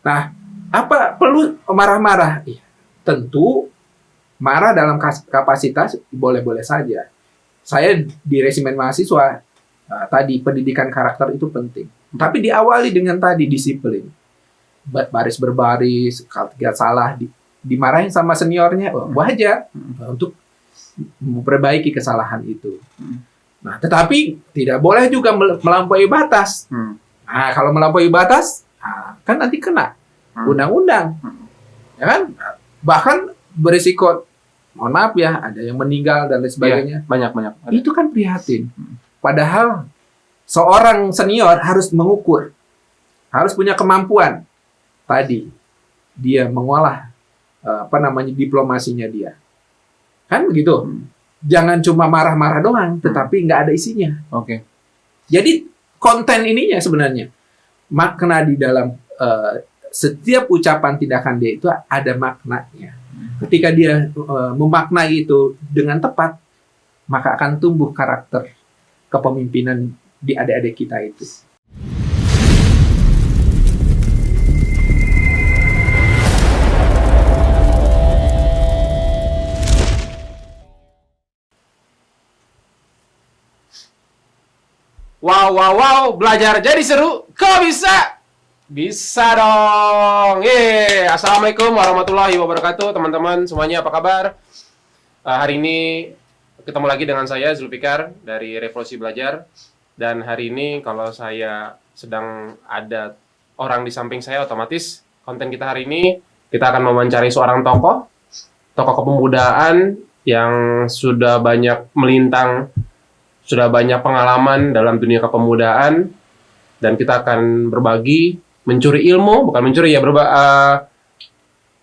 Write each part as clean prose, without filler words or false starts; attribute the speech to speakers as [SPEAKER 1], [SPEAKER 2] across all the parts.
[SPEAKER 1] Nah, apa perlu marah-marah? Iya, tentu marah dalam kapasitas boleh-boleh saja. Saya di resimen mahasiswa tadi pendidikan karakter itu penting. Tapi diawali dengan tadi disiplin. Baris berbaris, kalau salah dimarahin sama seniornya, wajar untuk memperbaiki kesalahan itu. Nah, tetapi tidak boleh juga melampaui batas. Nah, kalau melampaui batas, kan nanti kena undang-undang, ya kan? Bahkan berisiko, mohon maaf ya, ada yang meninggal dan lain sebagainya.
[SPEAKER 2] Banyak.
[SPEAKER 1] Itu kan prihatin. Padahal seorang senior harus mengukur, harus punya kemampuan tadi dia mengolah diplomasinya dia, kan begitu. Jangan cuma marah-marah doang, tetapi nggak ada isinya.
[SPEAKER 2] Oke.
[SPEAKER 1] Jadi konten ininya sebenarnya makna di dalam setiap ucapan tindakan dia itu ada maknanya. Ketika dia memaknai itu dengan tepat, maka akan tumbuh karakter kepemimpinan di adik-adik kita itu.
[SPEAKER 2] Wow, belajar jadi seru. Kok bisa? Bisa dong. Assalamualaikum warahmatullahi wabarakatuh, teman-teman semuanya, apa kabar? Hari ini ketemu lagi dengan saya Zulfikar dari Revolusi Belajar. Dan hari ini kalau saya sedang ada orang di samping saya, otomatis konten kita hari ini kita akan mewawancari seorang tokoh kepemudaan yang sudah banyak melintang, sudah banyak pengalaman dalam dunia kepemudaan, dan kita akan berbagi, mencuri ilmu, bukan mencuri ya,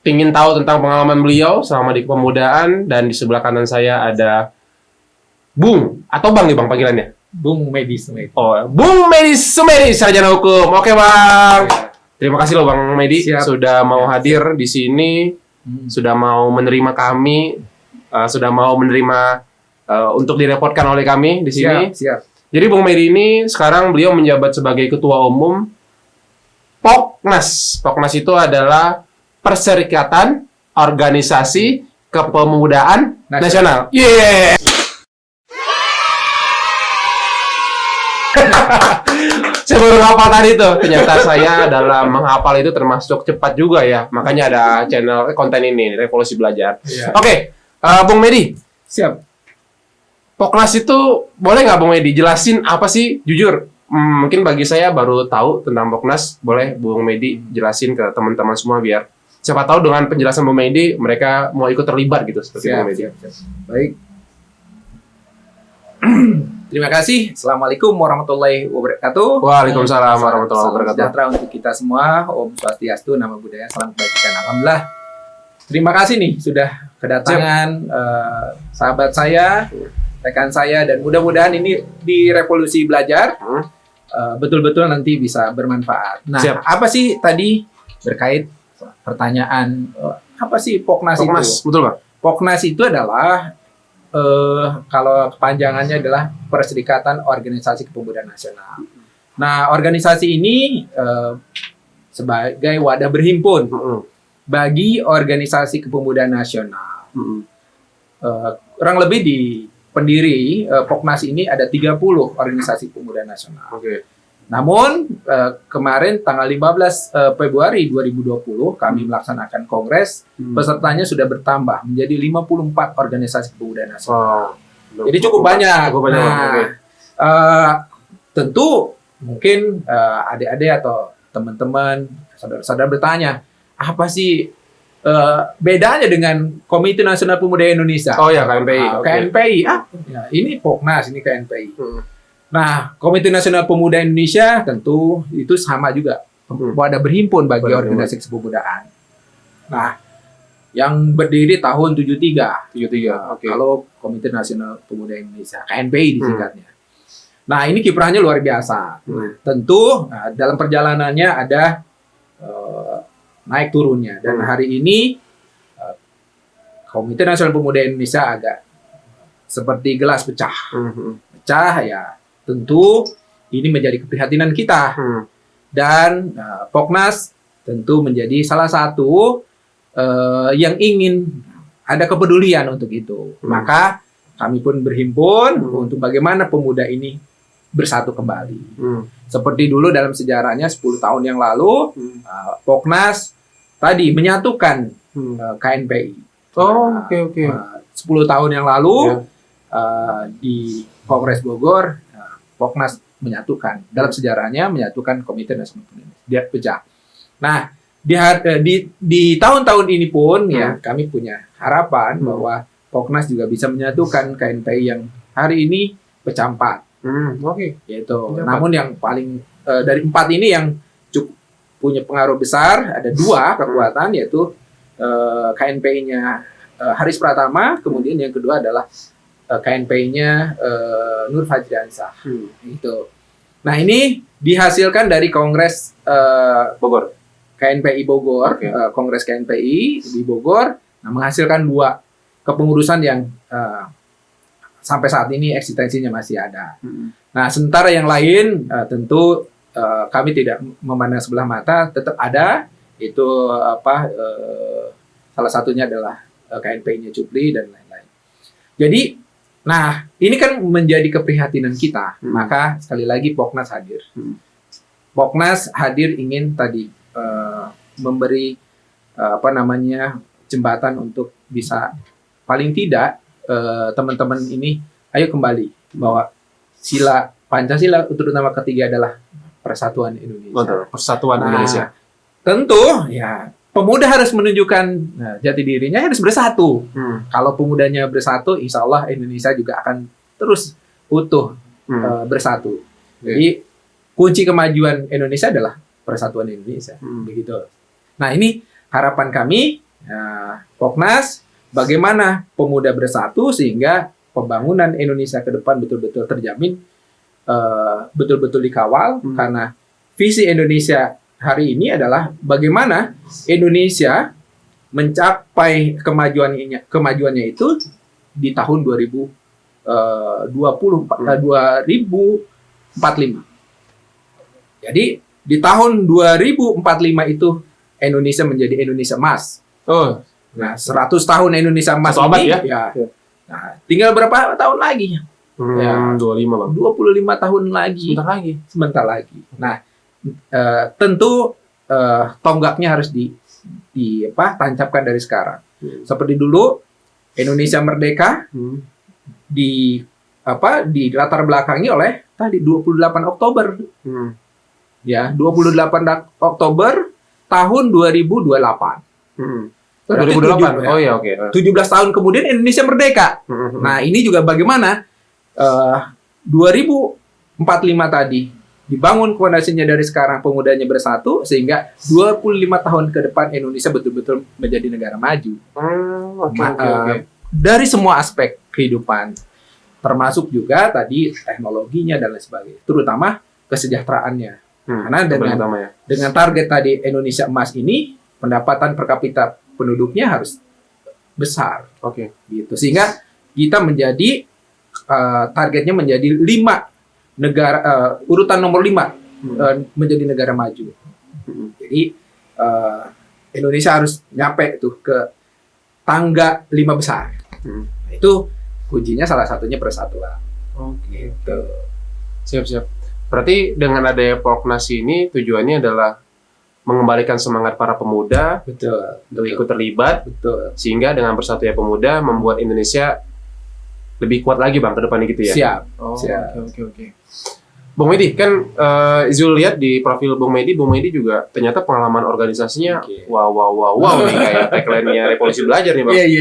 [SPEAKER 2] ingin tahu tentang pengalaman beliau selama di kepemudaan. Dan di sebelah kanan saya ada Bung, atau Bang nih Bang panggilannya?
[SPEAKER 1] Bung Medi Sumedi.
[SPEAKER 2] Oh, Bung Medi Sumedi, sarjana hukum. Oke Bang. Terima kasih loh Bang Medi.
[SPEAKER 1] Siap.
[SPEAKER 2] Sudah mau hadir di sini, sudah mau menerima kami, sudah mau menerima untuk direpotkan oleh kami di sini.
[SPEAKER 1] Siap.
[SPEAKER 2] Jadi Bung Medi ini sekarang beliau menjabat sebagai Ketua Umum Poknas. Poknas itu adalah Perserikatan Organisasi Kepemudaan Nasional. Saya baru hafal tadi tuh. Ternyata saya dalam menghafal itu termasuk cepat juga ya. Makanya ada channel konten ini, Revolusi Belajar. Oke, Bung Medi.
[SPEAKER 1] Siap.
[SPEAKER 2] Poknas itu boleh nggak Bung Medi jelasin apa sih? Jujur, mungkin bagi saya baru tahu tentang Poknas. Boleh Bung Medi jelasin ke teman-teman semua biar siapa tahu dengan penjelasan Bung Medi mereka mau ikut terlibat gitu seperti Bung Medi.
[SPEAKER 1] Baik. Terima kasih. Assalamualaikum warahmatullahi wabarakatuh.
[SPEAKER 2] Waalaikumsalam warahmatullahi wabarakatuh.
[SPEAKER 1] Sejahtera untuk kita semua. Om Swastiastu, Nama Budaya, Salam Kebajikan. Alhamdulillah. Terima kasih nih sudah kedatangan sahabat saya, rekan saya, dan mudah-mudahan ini di Revolusi Belajar betul-betul nanti bisa bermanfaat. Nah, apa sih tadi berkait pertanyaan apa sih Poknas itu?
[SPEAKER 2] Betul Pak.
[SPEAKER 1] Poknas itu adalah kalau kepanjangannya adalah Perserikatan Organisasi Kepemudaan Nasional. Nah, organisasi ini sebagai wadah berhimpun bagi organisasi kepemudaan nasional. Kurang lebih di pendiri Poknas ini ada 30 organisasi kepemudaan nasional. Namun kemarin tanggal 15 Februari 2020 kami melaksanakan kongres, pesertanya sudah bertambah menjadi 54 organisasi kepemudaan nasional. Jadi cukup banyak. Tentu mungkin adik-adik atau teman-teman, saudara-saudara bertanya, apa sih bedanya dengan Komite Nasional Pemuda Indonesia?
[SPEAKER 2] Oh ya, KNPI.
[SPEAKER 1] KNPI. Ya, ini Poknas, ini KNPI. Nah, Komite Nasional Pemuda Indonesia tentu itu sama juga, wadah berhimpun bagi organisasi kepemudaan. Nah, yang berdiri tahun 73. Kalau Komite Nasional Pemuda Indonesia, KNPI disingkatnya. Nah, ini kiprahnya luar biasa. Tentu dalam perjalanannya ada naik turunnya. Dan hari ini Komite Nasional Pemuda Indonesia agak seperti gelas pecah. Pecah ya. Tentu ini menjadi keprihatinan kita. Dan Poknas tentu menjadi salah satu yang ingin ada kepedulian untuk itu. Maka kami pun berhimpun untuk bagaimana pemuda ini bersatu kembali. Seperti dulu dalam sejarahnya 10 tahun yang lalu, Poknas tadi menyatukan KNPI.
[SPEAKER 2] Oke.
[SPEAKER 1] 10 tahun yang lalu
[SPEAKER 2] Ya.
[SPEAKER 1] di Kongres Bogor, Poknas menyatukan. Dalam sejarahnya menyatukan Komite Nasional Indonesia. Dia pecah. Nah, di tahun-tahun ini pun ya kami punya harapan bahwa Poknas juga bisa menyatukan KNPI yang hari ini pecah 4.
[SPEAKER 2] Oke.
[SPEAKER 1] Yaitu.
[SPEAKER 2] Pecah 4.
[SPEAKER 1] Namun yang paling dari 4 ini yang cukup punya pengaruh besar, ada 2 kekuatan, yaitu KNPI-nya Haris Pratama, kemudian yang kedua adalah KNPI-nya Nur Fajriansah. Gitu. Nah, ini dihasilkan dari Kongres
[SPEAKER 2] Bogor.
[SPEAKER 1] KNPI Bogor,
[SPEAKER 2] Oke.
[SPEAKER 1] Kongres KNPI di Bogor, menghasilkan 2 kepengurusan yang sampai saat ini eksistensinya masih ada. Nah, sementara yang lain tentu kami tidak memandang sebelah mata, tetap ada. Itu salah satunya adalah KNPI-nya Cupli dan lain-lain. Jadi, nah ini kan menjadi keprihatinan kita. Maka sekali lagi Poknas hadir. Poknas hadir ingin tadi memberi jembatan untuk bisa paling tidak teman-teman ini ayo kembali bahwa sila Pancasila terutama ketiga adalah persatuan Indonesia.
[SPEAKER 2] Betul. Persatuan Indonesia.
[SPEAKER 1] Tentu ya pemuda harus menunjukkan jati dirinya, harus bersatu. Kalau pemudanya bersatu, insya Allah Indonesia juga akan terus utuh bersatu. Jadi kunci kemajuan Indonesia adalah persatuan Indonesia. Begitu. Nah, ini harapan kami Poknas, bagaimana pemuda bersatu sehingga pembangunan Indonesia ke depan betul-betul terjamin, betul-betul dikawal, karena visi Indonesia hari ini adalah bagaimana Indonesia mencapai kemajuannya itu di tahun 2045. Jadi di tahun 2045 itu Indonesia menjadi Indonesia emas.
[SPEAKER 2] Oh,
[SPEAKER 1] Nah, 100 tahun Indonesia emas
[SPEAKER 2] Satu abad
[SPEAKER 1] ini
[SPEAKER 2] ya?
[SPEAKER 1] Nah, tinggal berapa tahun lagi?
[SPEAKER 2] 25 Bang.
[SPEAKER 1] 25 tahun lagi. Sebentar lagi. Nah, tentu tonggaknya harus tancapkan dari sekarang. Seperti dulu Indonesia merdeka di latar belakangi oleh tadi 28 Oktober. Ya, 28 Oktober tahun 2028.
[SPEAKER 2] 2008. Oh iya, oke.
[SPEAKER 1] 17 tahun kemudian Indonesia merdeka. Nah, ini juga bagaimana 2045 tadi dibangun fondasinya dari sekarang, pemudanya bersatu sehingga 25 tahun ke depan Indonesia betul-betul menjadi negara maju.
[SPEAKER 2] Oke.
[SPEAKER 1] Dari semua aspek kehidupan, termasuk juga tadi teknologinya dan lain sebagainya, terutama kesejahteraannya. Karena dengan target tadi Indonesia emas ini, pendapatan per kapita penduduknya harus besar.
[SPEAKER 2] Oke.
[SPEAKER 1] Gitu. Sehingga kita menjadi targetnya menjadi 5 negara, urutan nomor 5 menjadi negara maju. Jadi Indonesia harus nyampe tuh ke tangga 5 besar. Itu kuncinya salah satunya persatuan.
[SPEAKER 2] Oke.
[SPEAKER 1] Gitu.
[SPEAKER 2] Siap. Berarti dengan adanya Poknas ini tujuannya adalah mengembalikan semangat para pemuda untuk ikut terlibat, sehingga dengan bersatunya pemuda membuat Indonesia lebih kuat lagi Bang ke depannya gitu ya.
[SPEAKER 1] Siap.
[SPEAKER 2] Oke. Bung Medi, kan Zul lihat di profil Bung Medi juga ternyata pengalaman organisasinya wow nih, kayak tagline-nya Revolusi Belajar nih Bang.
[SPEAKER 1] Iya.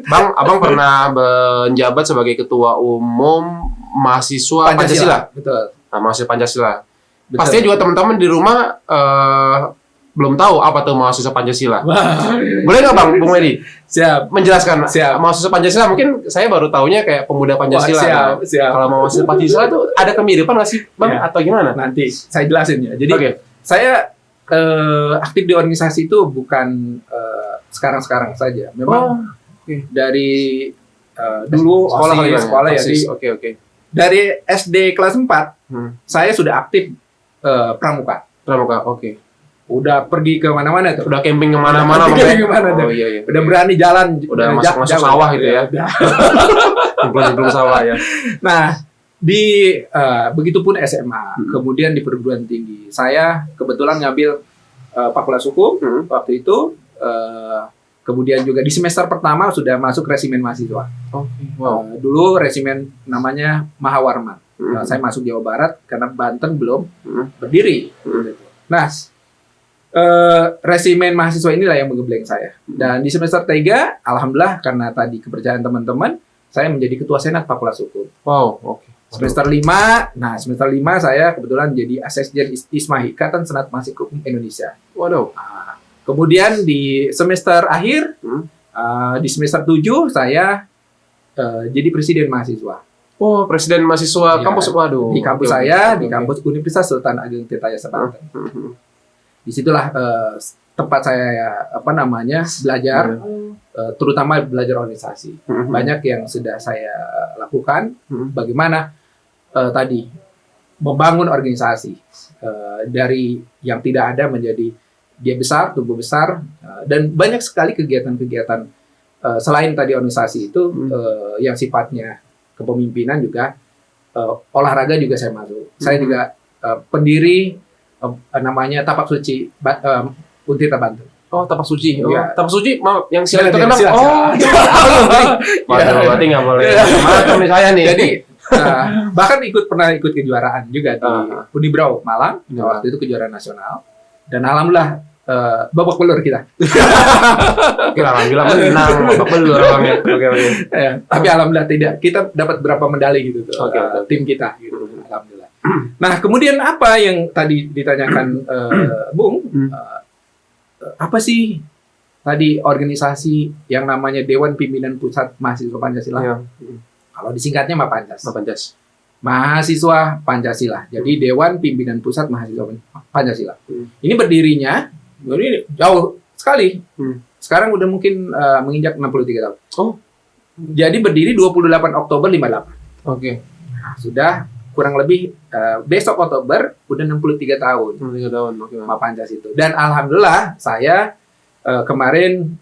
[SPEAKER 2] Bang, Abang pernah menjabat sebagai Ketua Umum Mahasiswa Pancasila.
[SPEAKER 1] Betul.
[SPEAKER 2] Nah, mahasiswa Pancasila.
[SPEAKER 1] Betul.
[SPEAKER 2] Pastinya juga teman-teman di rumah belum tahu apa tuh mahasiswa Pancasila. Boleh nggak Bang, Bung Medi?
[SPEAKER 1] Siap.
[SPEAKER 2] Menjelaskan
[SPEAKER 1] Siap.
[SPEAKER 2] mahasiswa Pancasila, mungkin saya baru taunya kayak pemuda Pancasila.
[SPEAKER 1] Siap.
[SPEAKER 2] Kalau mahasiswa Pancasila itu ada kemiripan nggak sih Bang, atau gimana?
[SPEAKER 1] Nanti saya jelasin ya. Jadi saya aktif di organisasi itu bukan sekarang-sekarang saja. Memang dari dulu sekolah ya.
[SPEAKER 2] Oke.
[SPEAKER 1] Dari SD kelas 4 saya sudah aktif pramuka.
[SPEAKER 2] Oke.
[SPEAKER 1] Udah pergi ke mana-mana tuh.
[SPEAKER 2] Udah camping kemana-mana,
[SPEAKER 1] Udah
[SPEAKER 2] Bang.
[SPEAKER 1] camping kemana tuh.
[SPEAKER 2] Oh iya.
[SPEAKER 1] Udah berani jalan.
[SPEAKER 2] Udah masuk sawah gitu ya.
[SPEAKER 1] Udah.
[SPEAKER 2] Belum sawah ya.
[SPEAKER 1] Nah, begitupun SMA, kemudian di perguruan tinggi. Saya kebetulan ngambil Fakultas Hukum waktu itu. Kemudian juga di semester pertama sudah masuk resimen mahasiswa.
[SPEAKER 2] Wow.
[SPEAKER 1] Dulu resimen namanya Mahawarman. Saya masuk Jawa Barat karena Banten belum berdiri. Nah, resimen mahasiswa inilah yang menggembleng saya. Dan di semester 3, alhamdulillah karena tadi kepercayaan teman-teman, saya menjadi ketua senat Fakultas Hukum.
[SPEAKER 2] Wow, oke.
[SPEAKER 1] Semester 5 saya kebetulan jadi Asesjen Ismahi, Ikatan Senat Mahasiswa Hukum Indonesia.
[SPEAKER 2] Waduh.
[SPEAKER 1] Kemudian di semester akhir, di semester 7 saya jadi presiden mahasiswa.
[SPEAKER 2] Oh, presiden mahasiswa kampus. Waduh.
[SPEAKER 1] Di kampus saya, di kampus Universitas Sultan Ageng Tirtayasa Banten. Disitulah tempat saya belajar, terutama belajar organisasi. Banyak yang sudah saya lakukan. Bagaimana tadi membangun organisasi dari yang tidak ada menjadi dia besar, tumbuh besar, dan banyak sekali kegiatan-kegiatan selain tadi organisasi itu yang sifatnya kepemimpinan juga olahraga juga saya masuk. Saya juga pendiri namanya Tapak Suci Untirta Banten.
[SPEAKER 2] Oh, Tapak Suci. Oh,
[SPEAKER 1] Ya.
[SPEAKER 2] Tapak Suci, maaf, yang silat itu kan.
[SPEAKER 1] Silat.
[SPEAKER 2] Oh, waduh, berarti nggak boleh. Macam nih saya nih.
[SPEAKER 1] Jadi bahkan pernah ikut kejuaraan juga di Unibrau Malang. Waktu itu kejuaraan nasional. Dan alhamdulillah babak belur kita.
[SPEAKER 2] Kira alhamdulillah menang, babak belur orangnya. Oke.
[SPEAKER 1] Tapi alhamdulillah tidak. Kita dapat berapa medali gitu tuh.
[SPEAKER 2] Oke.
[SPEAKER 1] Tim kita gitu. Alhamdulillah. Nah, kemudian apa yang tadi ditanyakan Bung? Apa sih tadi organisasi yang namanya Dewan Pimpinan Pusat Mahasiswa Pancasila?
[SPEAKER 2] Ya.
[SPEAKER 1] Kalau disingkatnya Mapanjas.
[SPEAKER 2] Mapanjas.
[SPEAKER 1] Mahasiswa Pancasila. Jadi Dewan Pimpinan Pusat Mahasiswa Pancasila. Ini berdirinya ini jauh sekali. Sekarang udah mungkin menginjak 63 tahun.
[SPEAKER 2] Oh.
[SPEAKER 1] Jadi berdiri 28 Oktober 58.
[SPEAKER 2] Oke.
[SPEAKER 1] Nah, sudah kurang lebih besok Oktober udah 63 tahun.
[SPEAKER 2] 3 tahun. Oke.
[SPEAKER 1] Mapanjas itu. Dan alhamdulillah saya kemarin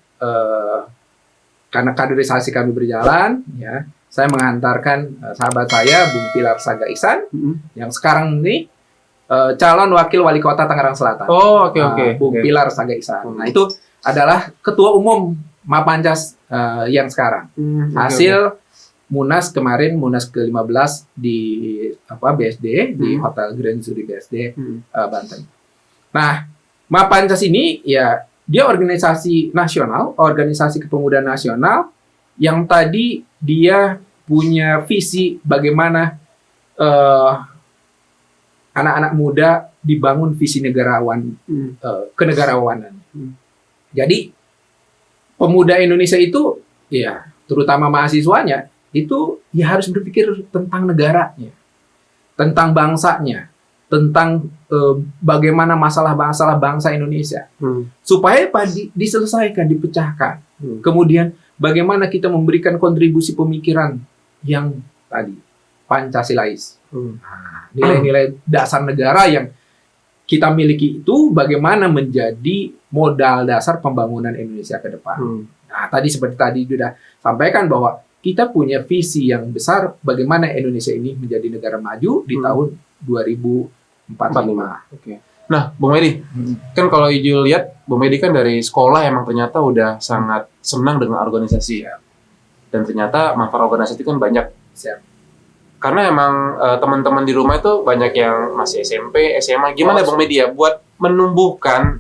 [SPEAKER 1] karena kaderisasi kami berjalan, ya, saya mengantarkan sahabat saya Bung Pilar Saga Ihsan yang sekarang ini calon wakil wali kota Tangerang Selatan.
[SPEAKER 2] Oh, oke.
[SPEAKER 1] Bung Pilar Saga Ihsan. Nah, itu adalah ketua umum Mapanjas yang sekarang. Hasil Munas kemarin, Munas ke-15 di BSD, di Hotel Grand Zuri BSD Banten. Nah, Mapanjas ini ya dia organisasi nasional, organisasi kepemudaan nasional yang tadi dia punya visi bagaimana anak-anak muda dibangun visi kenegarawanan. Jadi pemuda Indonesia itu ya terutama mahasiswanya itu ya harus berpikir tentang negaranya, tentang bangsanya, tentang bagaimana masalah-masalah bangsa Indonesia supaya diselesaikan, dipecahkan. Kemudian bagaimana kita memberikan kontribusi pemikiran yang tadi Pancasilais. Nilai-nilai dasar negara yang kita miliki itu bagaimana menjadi modal dasar pembangunan Indonesia ke depan. Nah, tadi seperti tadi sudah sampaikan bahwa kita punya visi yang besar bagaimana Indonesia ini menjadi negara maju di tahun 2045.
[SPEAKER 2] Oke. Nah, Bung Medi, kan kalau Ijul lihat, Bung Medi kan dari sekolah emang ternyata udah sangat senang dengan organisasi. Dan ternyata manfaat organisasi itu kan banyak. Karena emang teman-teman di rumah itu banyak yang masih SMP, SMA. Gimana Bung Medi ya buat menumbuhkan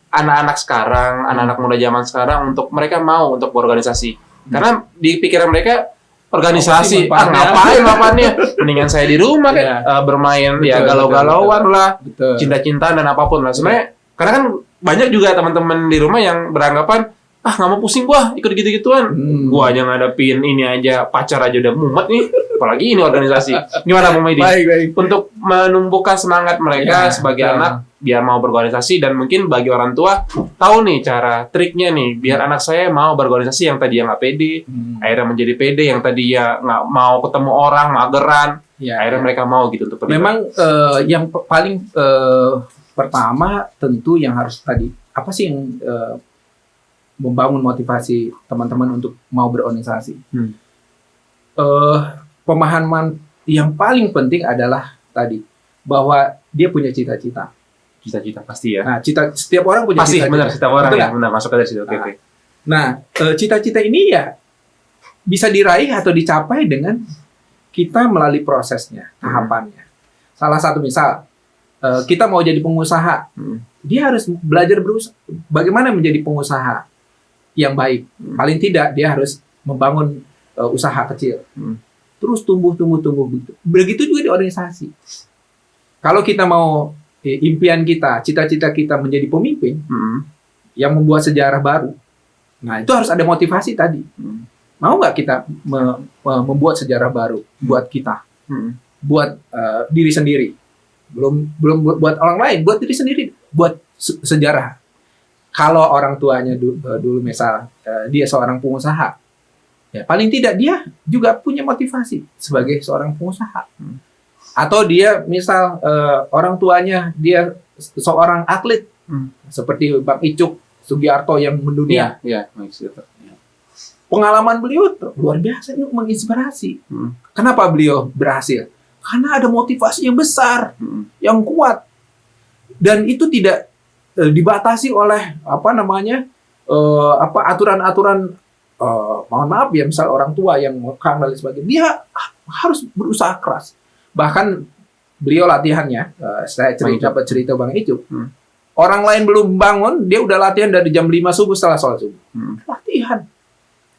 [SPEAKER 2] anak-anak sekarang, anak-anak muda zaman sekarang untuk mereka mau untuk berorganisasi. Karena di pikiran mereka organisasi, ngapain manfaatnya? Mendingan saya di rumah kan bermain galau-galauan lah, cinta-cintaan dan apapun lah. Sebenarnya karena kan banyak juga teman-teman di rumah yang beranggapan nggak mau pusing gua ikut gitu-gituan. Gua aja ngadepin ini aja, pacar aja udah mumet nih, apalagi ini organisasi. Gimana Bung Medi?
[SPEAKER 1] Baik.
[SPEAKER 2] Untuk menumbuhkan semangat mereka sebagai anak biar mau berorganisasi, dan mungkin bagi orang tua tahu nih cara triknya nih biar anak saya mau berorganisasi, yang tadi nggak pede akhirnya menjadi pede, yang tadi ya nggak mau ketemu orang, mageran, akhirnya mereka mau gitu untuk terlibat.
[SPEAKER 1] Memang yang paling Pertama, tentu yang harus tadi, apa sih yang membangun motivasi teman-teman untuk mau berorganisasi? Pemahaman yang paling penting adalah tadi, bahwa dia punya cita-cita.
[SPEAKER 2] Cita-cita pasti ya.
[SPEAKER 1] Nah, setiap orang punya
[SPEAKER 2] Pasti,
[SPEAKER 1] cita-cita.
[SPEAKER 2] benar, setiap orang
[SPEAKER 1] Betul
[SPEAKER 2] ya.
[SPEAKER 1] nggak?
[SPEAKER 2] Benar, masuk ke dari situ. Oke,
[SPEAKER 1] Nah,
[SPEAKER 2] oke.
[SPEAKER 1] Nah, cita-cita ini ya bisa diraih atau dicapai dengan kita melalui prosesnya, tahapannya. Salah satu misal, kita mau jadi pengusaha, dia harus belajar bagaimana menjadi pengusaha yang baik. Paling tidak dia harus membangun usaha kecil. Terus tumbuh. Begitu juga di organisasi. Kalau kita mau impian kita, cita-cita kita menjadi pemimpin yang membuat sejarah baru, nah itu harus ada motivasi tadi. Mau nggak kita membuat sejarah baru buat kita, buat diri sendiri, belum buat orang lain, buat diri sendiri, buat sejarah. Kalau orang tuanya dulu misal dia seorang pengusaha, ya paling tidak dia juga punya motivasi sebagai seorang pengusaha. Atau dia misal orang tuanya dia seorang atlet seperti Bang Icuk Sugiarto yang mendunia.
[SPEAKER 2] Iya, gitu.
[SPEAKER 1] Pengalaman beliau luar biasa, ini menginspirasi. Kenapa beliau berhasil? Karena ada motivasi yang besar, yang kuat, dan itu tidak dibatasi oleh aturan-aturan. Mohon maaf ya, misal orang tua yang mengekang dan sebagainya, dia harus berusaha keras. Bahkan beliau latihannya, saya dapat cerita Bang Icuk, orang lain belum bangun, dia udah latihan dari jam 5 subuh setelah sholat subuh. Latihan.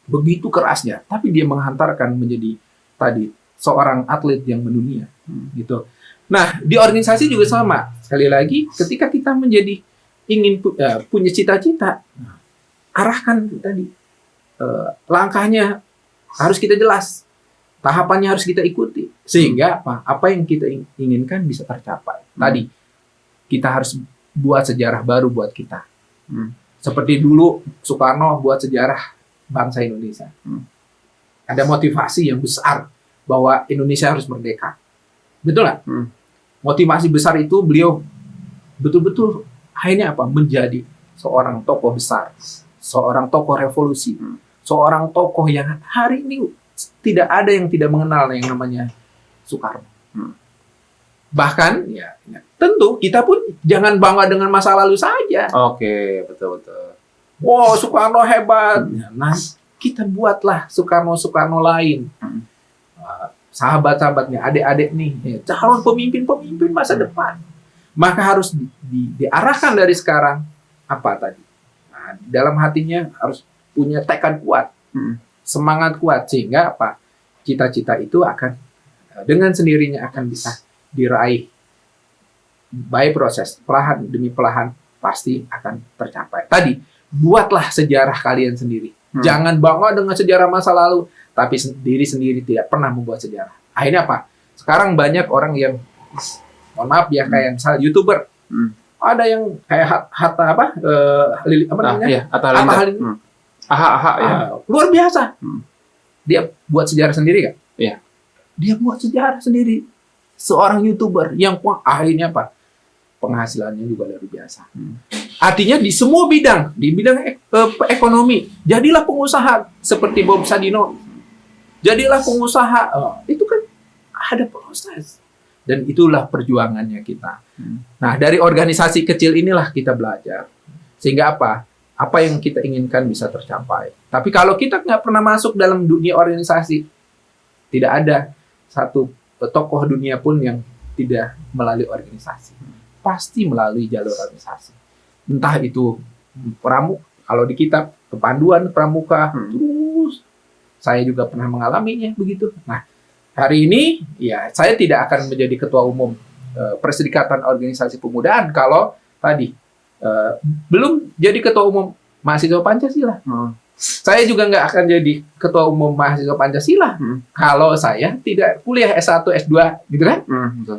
[SPEAKER 1] Begitu kerasnya, tapi dia menghantarkan menjadi tadi seorang atlet yang mendunia. Gitu. Nah, di organisasi juga sama. Sekali lagi, ketika kita menjadi ingin punya cita-cita, arahkan tadi. Langkahnya harus kita jelas. Tahapannya harus kita ikuti. Sehingga apa yang kita inginkan bisa tercapai. Tadi, kita harus buat sejarah baru buat kita. Seperti dulu Soekarno buat sejarah bangsa Indonesia. Ada motivasi yang besar bahwa Indonesia harus merdeka. Betul nggak? Motivasi besar itu beliau betul-betul akhirnya menjadi seorang tokoh besar, seorang tokoh revolusi, seorang tokoh yang hari ini tidak ada yang tidak mengenal yang namanya Soekarno. Bahkan ya tentu kita pun jangan bangga dengan masa lalu saja.
[SPEAKER 2] Oke, betul.
[SPEAKER 1] Wow, Soekarno hebat. Nah, kita buatlah Soekarno lain. Sahabat-sahabatnya, adik-adik nih, calon pemimpin masa depan. Maka harus diarahkan dari sekarang apa tadi? Nah, dalam hatinya harus punya tekad kuat, semangat kuat, sehingga cita-cita itu akan dengan sendirinya akan bisa diraih. By proses, perlahan demi perlahan pasti akan tercapai. Tadi buatlah sejarah kalian sendiri. Jangan bangga dengan sejarah masa lalu, tapi diri sendiri tidak pernah membuat sejarah. Akhirnya sekarang banyak orang yang, mohon maaf ya, kayak misal YouTuber. Ada yang kayak Hatta Halilintar. Luar biasa. Dia buat sejarah sendiri kan?
[SPEAKER 2] Iya.
[SPEAKER 1] Dia buat sejarah sendiri. Seorang YouTuber yang akhirnya penghasilannya juga luar biasa. Artinya di semua bidang, di bidang ekonomi, jadilah pengusaha seperti Bob Sadino. Jadilah pengusaha. Itu kan ada proses. Dan itulah perjuangannya kita. Nah, dari organisasi kecil inilah kita belajar. Sehingga apa yang kita inginkan bisa tercapai. Tapi kalau kita nggak pernah masuk dalam dunia organisasi, tidak ada satu tokoh dunia pun yang tidak melalui organisasi. Pasti melalui jalur organisasi. Entah itu kalau di kitab kepanduan pramuka, terus saya juga pernah mengalaminya begitu. Nah, hari ini ya saya tidak akan menjadi ketua umum Perserikatan Organisasi Pemudaan kalau tadi belum jadi ketua umum mahasiswa Pancasila. Saya juga nggak akan jadi ketua umum mahasiswa Pancasila kalau saya tidak kuliah S1, S2, gitu kan?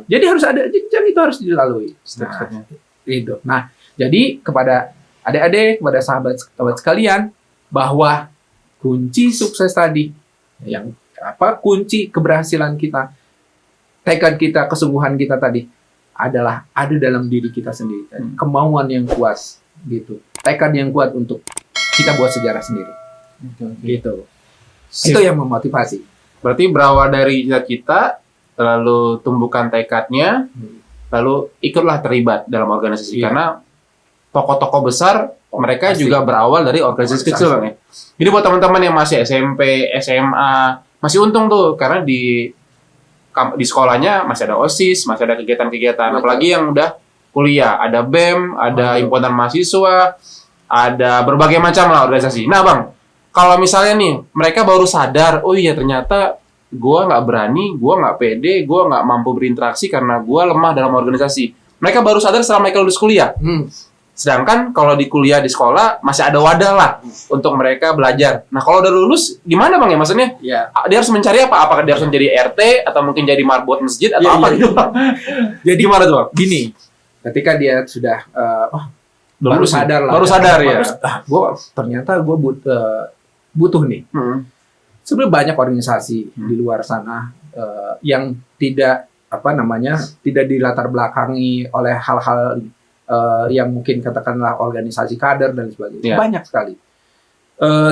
[SPEAKER 1] Jadi harus ada jenjang, itu harus dilalui. Nah, jadi kepada adik-adik, kepada sahabat-sahabat sekalian, bahwa kunci sukses tadi, kunci keberhasilan kita, tekad kita, kesungguhan kita tadi, adalah ada dalam diri kita sendiri. Kemauan yang kuat gitu. Tekad yang kuat untuk kita buat sejarah sendiri. Gitu.
[SPEAKER 2] Sip.
[SPEAKER 1] Itu yang memotivasi.
[SPEAKER 2] Berarti berawal dari cita-cita, lalu tumbuhkan tekadnya, lalu ikutlah terlibat dalam organisasi.
[SPEAKER 1] Iya.
[SPEAKER 2] Karena tokoh-tokoh besar, mereka
[SPEAKER 1] pasti.
[SPEAKER 2] juga berawal dari organisasi
[SPEAKER 1] Organisasi.
[SPEAKER 2] kecil, Bang ya. Jadi buat teman-teman yang masih SMP, SMA, masih untung tuh, karena di sekolahnya masih ada OSIS, masih ada kegiatan-kegiatan.
[SPEAKER 1] Betul.
[SPEAKER 2] Apalagi yang udah kuliah, ada BEM, ada
[SPEAKER 1] Betul.
[SPEAKER 2] himpunan mahasiswa, ada berbagai macam lah organisasi. Nah, Bang, kalau misalnya nih, mereka baru sadar, oh iya ternyata gue nggak berani, gue nggak pede, gue nggak mampu berinteraksi karena gue lemah dalam organisasi. Mereka baru sadar setelah mereka lulus kuliah. Sedangkan kalau di kuliah, di sekolah, masih ada wadah lah untuk mereka belajar. Nah, kalau udah lulus, gimana Bang ya? Maksudnya,
[SPEAKER 1] Ya.
[SPEAKER 2] dia harus mencari apa? Apakah dia harus menjadi RT, atau mungkin jadi marbot masjid, atau
[SPEAKER 1] Iya,
[SPEAKER 2] apa
[SPEAKER 1] iya.
[SPEAKER 2] gitu Bang? Jadi gimana tuh Bang?
[SPEAKER 1] Gini, ketika dia sudah baru
[SPEAKER 2] Lulus nih?
[SPEAKER 1] sadar lah.
[SPEAKER 2] Baru sadar ya?
[SPEAKER 1] Ternyata gue butuh nih. Sebenarnya banyak organisasi di luar sana yang tidak tidak dilatar belakangi oleh hal-hal yang mungkin katakanlah organisasi kader dan sebagainya.
[SPEAKER 2] Iya.
[SPEAKER 1] Banyak sekali.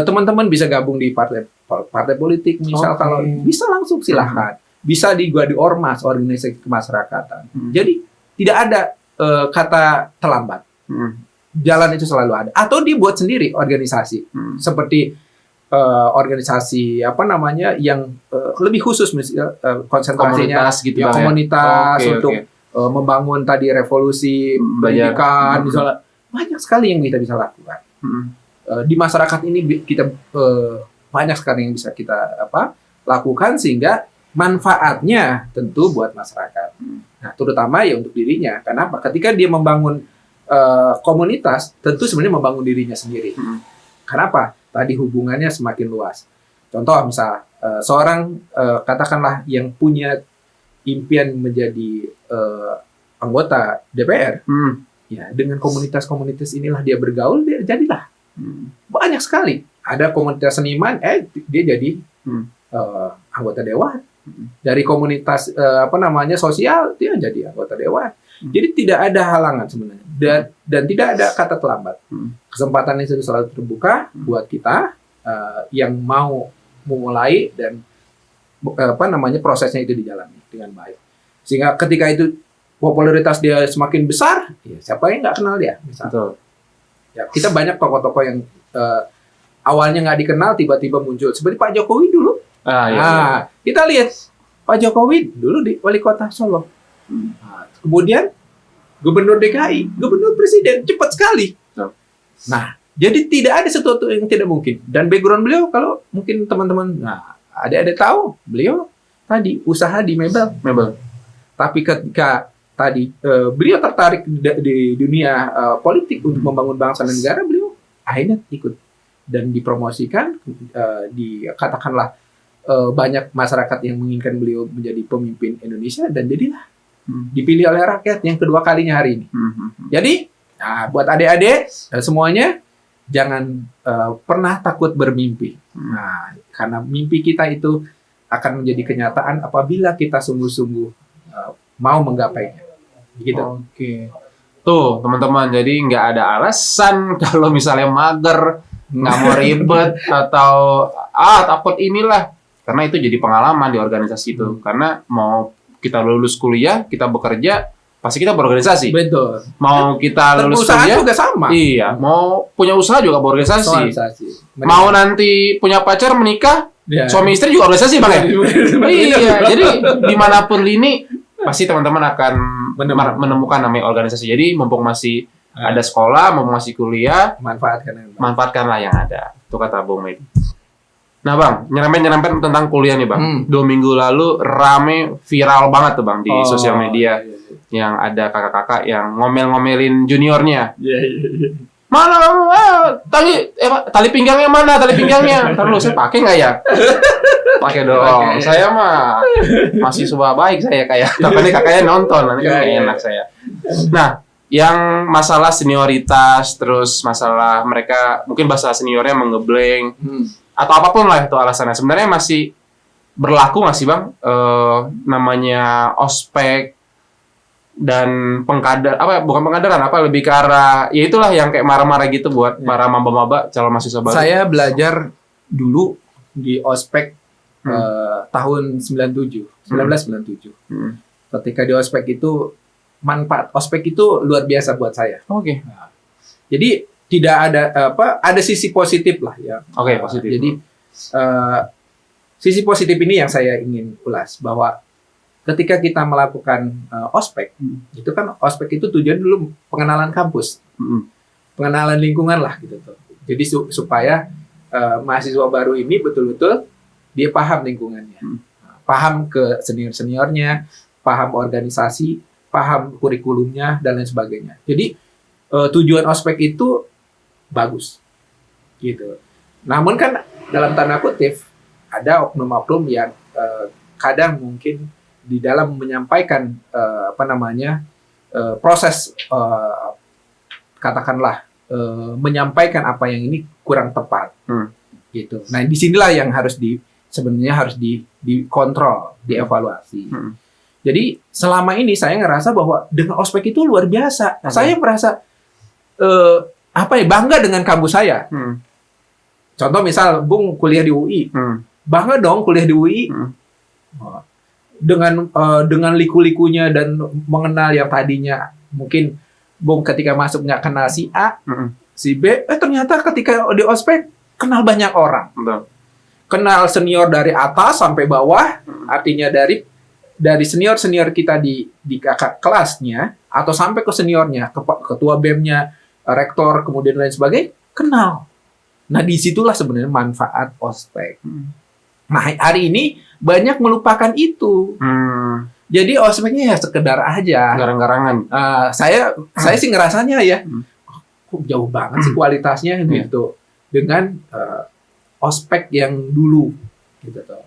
[SPEAKER 1] Teman-teman bisa gabung di partai politik, misal
[SPEAKER 2] Oke.
[SPEAKER 1] kalau bisa langsung silahkan. Bisa di ormas, organisasi kemasyarakatan. Jadi tidak ada kata terlambat. Jalan itu selalu ada. Atau dibuat sendiri organisasi seperti organisasi yang lebih khusus misalnya konsentrasinya
[SPEAKER 2] Komunitas gitu
[SPEAKER 1] ya,
[SPEAKER 2] Bang ya?
[SPEAKER 1] komunitas
[SPEAKER 2] Oke,
[SPEAKER 1] untuk
[SPEAKER 2] oke.
[SPEAKER 1] membangun tadi revolusi
[SPEAKER 2] Belajar.
[SPEAKER 1] pendidikan misalnya. Banyak sekali yang kita bisa lakukan. Di masyarakat ini kita banyak sekali yang bisa kita lakukan sehingga manfaatnya tentu buat masyarakat. Nah, terutama ya untuk dirinya. Kenapa? Ketika dia membangun komunitas, tentu sebenarnya membangun dirinya sendiri. Kenapa? Tadi hubungannya semakin luas. Contoh misal seorang katakanlah yang punya impian menjadi anggota DPR, ya dengan komunitas-komunitas inilah dia bergaul, dia jadilah. Banyak sekali. Ada komunitas seniman, dia jadi anggota dewan. Dari komunitas sosial, dia jadi anggota dewan. Jadi tidak ada halangan sebenarnya dan tidak ada kata terlambat. Kesempatan itu selalu terbuka buat kita yang mau memulai dan prosesnya itu dijalani dengan baik. Sehingga ketika itu popularitas dia semakin besar, ya siapa yang nggak kenal dia? Misalnya.
[SPEAKER 2] Betul.
[SPEAKER 1] Ya, kita banyak tokoh-tokoh yang awalnya nggak dikenal tiba-tiba muncul seperti Pak Jokowi dulu.
[SPEAKER 2] Iya.
[SPEAKER 1] Kita lihat Pak Jokowi dulu di wali kota Solo. Nah, kemudian gubernur DKI, gubernur presiden, cepat sekali.
[SPEAKER 2] Betul.
[SPEAKER 1] Nah, jadi tidak ada sesuatu yang tidak mungkin. Dan background beliau, kalau mungkin teman-teman, adik-adik tahu, beliau tadi usaha di mebel. Tapi ketika tadi beliau tertarik di dunia politik untuk membangun bangsa dan negara, beliau akhirnya ikut dan dipromosikan, katakanlah banyak masyarakat yang menginginkan beliau menjadi pemimpin Indonesia dan jadilah dipilih oleh rakyat yang kedua kalinya hari ini. Jadi, buat adik-adik semuanya jangan pernah takut bermimpi. Nah, karena mimpi kita itu akan menjadi kenyataan apabila kita sungguh-sungguh mau menggapainya. Gitu.
[SPEAKER 2] Oke. Tuh, teman-teman, jadi nggak ada alasan kalau misalnya mager, nggak mau ribet, atau takut inilah. Karena itu jadi pengalaman di organisasi itu. Karena mau kita lulus kuliah, kita bekerja, pasti kita berorganisasi.
[SPEAKER 1] Betul.
[SPEAKER 2] Mau kita lulus
[SPEAKER 1] Perusahaan
[SPEAKER 2] kuliah
[SPEAKER 1] juga sama.
[SPEAKER 2] Iya, mau punya usaha juga berorganisasi. Mau nanti punya pacar menikah,
[SPEAKER 1] Ya.
[SPEAKER 2] suami istri juga organisasi Bang ya. Iya, jadi dimanapun lini pasti teman-teman akan menemukan namanya organisasi. Jadi mumpung masih ada sekolah, mumpung masih kuliah, manfaatkanlah yang ada. Itu kata Bung Medi. Nah Bang, nyerempet tentang kuliah nih Bang. 2 minggu lalu rame viral banget tuh Bang di sosial media. Yang ada kakak-kakak yang ngomel-ngomelin juniornya. Mana kamu? Tali pinggangnya mana? Tali pinggangnya. Ntar lu saya pakai nggak ya? Pakai dong. Saya mah masih suka baik saya kayak. Tapi kakaknya nonton, nanti kan nggak enak saya. Nah, yang masalah senioritas, terus masalah mereka mungkin bahasa seniornya menggebleng, atau apapun lah itu alasannya. Sebenarnya masih berlaku nggak sih Bang? Namanya ospek dan bukan pengkaderan, lebih ke arah ya itulah yang kayak marah-marah gitu buat para maba-maba calon mahasiswa baru.
[SPEAKER 1] Saya belajar dulu di ospek tahun 1997. Ketika di ospek itu, manfaat ospek itu luar biasa buat saya.
[SPEAKER 2] Oke.
[SPEAKER 1] Jadi tidak ada sisi positif lah ya.
[SPEAKER 2] Oke, positif.
[SPEAKER 1] Jadi sisi positif ini yang saya ingin ulas, bahwa ketika kita melakukan ospek, itu kan ospek itu tujuan dulu pengenalan kampus, pengenalan lingkungan lah gitu tuh. Jadi supaya mahasiswa baru ini betul-betul dia paham lingkungannya, paham ke senior-seniornya, paham organisasi, paham kurikulumnya dan lain sebagainya. Jadi tujuan ospek itu bagus, gitu. Namun kan dalam tanda kutip ada oknum-oknum yang kadang mungkin di dalam menyampaikan proses katakanlah menyampaikan apa yang ini kurang tepat, gitu. Nah disinilah yang sebenarnya harus dikontrol, dievaluasi. Jadi selama ini saya ngerasa bahwa dengan ospek itu luar biasa. Saya merasa bangga dengan kampus saya. Contoh misal Bung kuliah di UI, bangga dong kuliah di UI. Dengan liku-likunya dan mengenal yang tadinya mungkin Bung ketika masuk nggak kenal si A, si B, ternyata ketika di ospek kenal banyak orang. Kenal senior dari atas sampai bawah, artinya dari senior-senior kita di kakak kelasnya atau sampai ke seniornya, ketua BEM-nya, rektor, kemudian lain sebagainya, kenal. Nah, disitulah sebenarnya manfaat ospek. Nah, hari ini banyak melupakan itu. Jadi ospeknya ya sekedar aja.
[SPEAKER 2] Garang-garangan.
[SPEAKER 1] Saya sih ngerasanya ya, kok jauh banget sih kualitasnya gitu. Dengan ospek yang dulu, gitu tuh.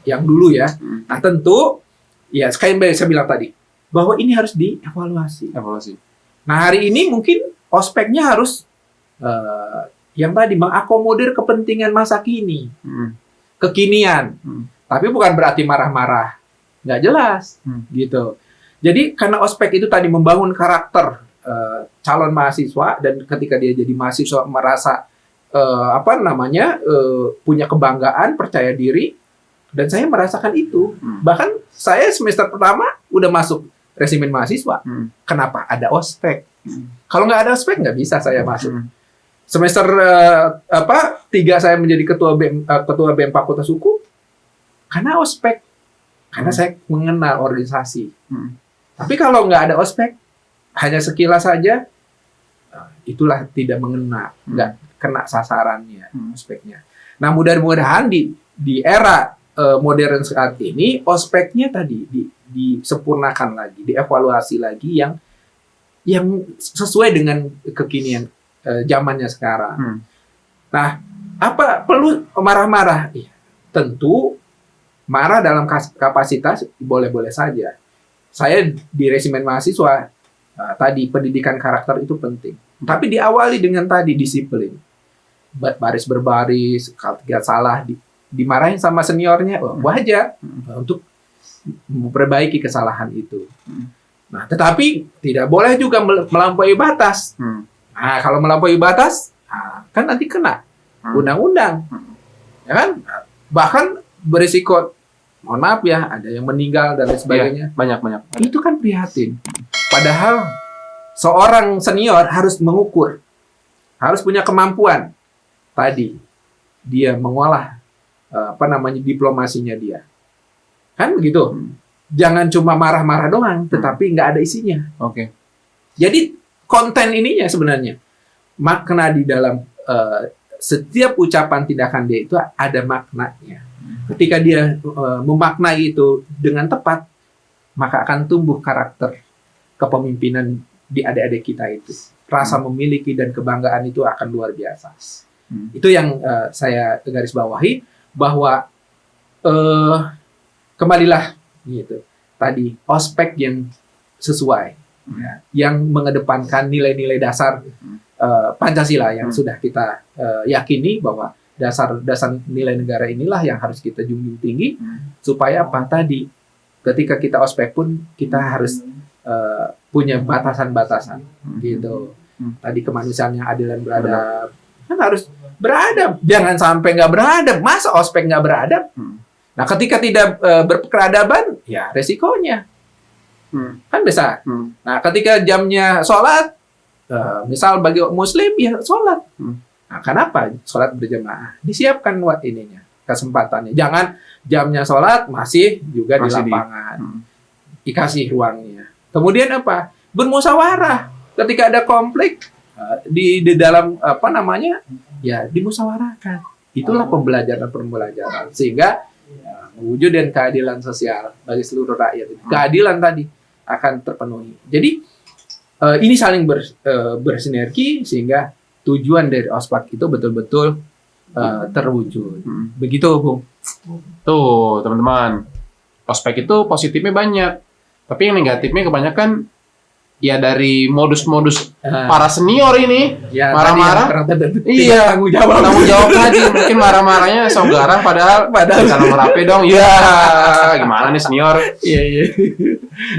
[SPEAKER 1] Yang dulu ya. Nah tentu, ya sekali saya bilang tadi, bahwa ini harus dievaluasi. Nah hari ini mungkin ospeknya harus yang tadi mengakomodir kepentingan masa kini. Kekinian, tapi bukan berarti marah-marah, nggak jelas, gitu. Jadi karena ospek itu tadi membangun karakter calon mahasiswa, dan ketika dia jadi mahasiswa merasa punya kebanggaan, percaya diri, dan saya merasakan itu. Bahkan saya semester pertama udah masuk resimen mahasiswa. Kenapa? Ada ospek. Kalau nggak ada ospek nggak bisa saya masuk. Semester 3 saya menjadi ketua BEM Fakultas Hukum karena ospek, karena saya mengenal organisasi. Tapi kalau nggak ada ospek, hanya sekilas saja, itulah tidak mengena, nggak kena sasarannya ospeknya. Nah mudah-mudahan di era modern saat ini, ospeknya tadi disempurnakan lagi, dievaluasi lagi yang sesuai dengan kekinian zamannya sekarang. Nah, apa perlu marah-marah? Ya, tentu marah dalam kapasitas boleh-boleh saja. Saya di resimen mahasiswa tadi pendidikan karakter itu penting. Tapi diawali dengan tadi disiplin, baris berbaris, kalau salah dimarahin sama seniornya, wajar untuk memperbaiki kesalahan itu. Nah, tetapi tidak boleh juga melampaui batas. Nah, kalau melampaui batas, kan nanti kena undang-undang, ya kan? Bahkan berisiko, mohon maaf ya, ada yang meninggal dan lain sebagainya.
[SPEAKER 2] Banyak.
[SPEAKER 1] Itu kan prihatin. Padahal seorang senior harus mengukur, harus punya kemampuan tadi dia mengolah diplomasinya dia, kan begitu. Jangan cuma marah-marah doang, tetapi nggak ada isinya. Jadi konten ininya sebenarnya makna di dalam setiap ucapan tindakan dia itu ada maknanya. Ketika dia memaknai itu dengan tepat, maka akan tumbuh karakter kepemimpinan di adik-adik kita itu. Rasa memiliki dan kebanggaan itu akan luar biasa. Itu yang saya garis bawahi, bahwa kembalilah gitu tadi, ospek yang sesuai, ya, yang mengedepankan nilai-nilai dasar Pancasila yang sudah kita yakini bahwa dasar nilai negara inilah yang harus kita junjung tinggi, supaya apa tadi ketika kita ospek pun kita harus punya batasan-batasan gitu. Tadi kemanusiaan yang adil dan beradab kan harus beradab, jangan sampai nggak beradab. Masa ospek nggak beradab? Nah, ketika tidak berperadaban, ya resikonya kan besar. Nah, ketika jamnya sholat, misal bagi muslim ya sholat. Nah, kenapa sholat berjamaah? Disiapkan ininya, kesempatannya. Jangan jamnya sholat masih juga di lapangan, dikasih ruangnya. Kemudian apa? Bermusyawarah. Ketika ada konflik di dalam ya dimusyawarahkan. Itulah pembelajaran sehingga mewujudkan keadilan sosial bagi seluruh rakyat. Keadilan tadi akan terpenuhi. Jadi ini saling bersinergi sehingga tujuan dari OSPAK itu betul-betul terwujud. Begitu, Bung.
[SPEAKER 2] Tuh, teman-teman. Ospek itu positifnya banyak. Tapi yang negatifnya kebanyakan ya dari modus-modus para senior ini.
[SPEAKER 1] Ya,
[SPEAKER 2] marah-marah. Iya, tanggung jawab tadi. Mungkin marah-marahnya sok garang padahal bisa nomor HP dong. Ya, gimana nih senior?
[SPEAKER 1] Iya.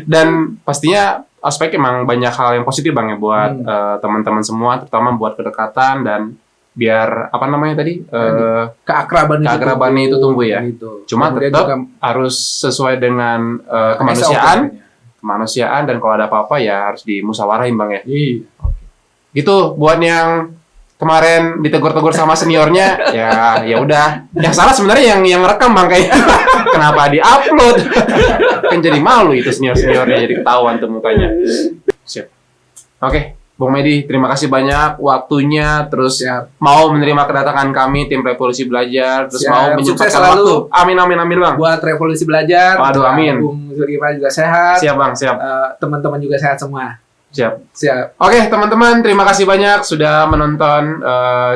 [SPEAKER 2] Dan pastinya ospek emang banyak hal yang positif Bang ya buat teman-teman semua, terutama buat kedekatan dan biar apa namanya tadi keakraban itu tumbuh ya. Gitu. Cuma tetap harus sesuai dengan kemanusiaan dan kalau ada apa-apa ya harus dimusyawarahin Bang ya.
[SPEAKER 1] Iya.
[SPEAKER 2] Gitu buat yang kemarin ditegur-tegur sama seniornya ya udah. Yang salah sebenarnya yang rekam Bang kayaknya. Kenapa di-upload? Kan jadi malu itu senior-seniornya jadi ketahuan tuh mukanya. Siap. Oke. Bung Medi, terima kasih banyak waktunya, terus mau menerima kedatangan kami tim Revolusi Belajar, terus mau menyempatkan waktu. Amin Bang.
[SPEAKER 1] Buat Revolusi Belajar.
[SPEAKER 2] Waduh, amin.
[SPEAKER 1] Bung Zulkifli juga sehat.
[SPEAKER 2] Siap Bang, siap.
[SPEAKER 1] Teman-teman juga sehat semua.
[SPEAKER 2] Siap. Oke, teman-teman, terima kasih banyak sudah menonton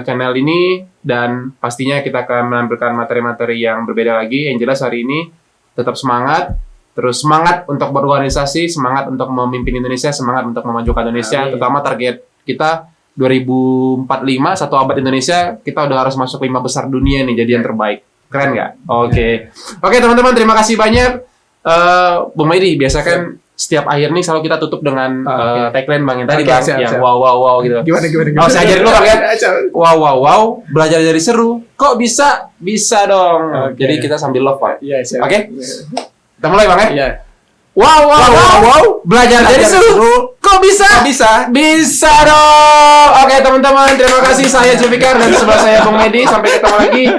[SPEAKER 2] channel ini dan pastinya kita akan menampilkan materi-materi yang berbeda lagi. Yang jelas hari ini tetap semangat. Terus semangat untuk berorganisasi, semangat untuk memimpin Indonesia, semangat untuk memajukan Indonesia. Terutama target kita 2045, 1 abad Indonesia, kita udah harus masuk 5 besar dunia nih, jadi yang terbaik. Keren nggak? Oke, teman-teman, terima kasih banyak. Bung Medi, biasa kan setiap akhir nih selalu kita tutup dengan tagline Bang yang tadi Bang, yang wow gitu.
[SPEAKER 1] Gimana?
[SPEAKER 2] Saya ajarin dulu Bang ya. Wow, belajar dari seru. Kok bisa? Bisa dong. Jadi kita sambil love Pak. Oke? Kita mulai Bang ya? Iya. Wow. Belajar dari seru. Kok bisa? Bisa dong. Oke teman-teman, terima kasih. Saya Zulfikar dan sebelah saya Bung Medi. Sampai ketemu lagi.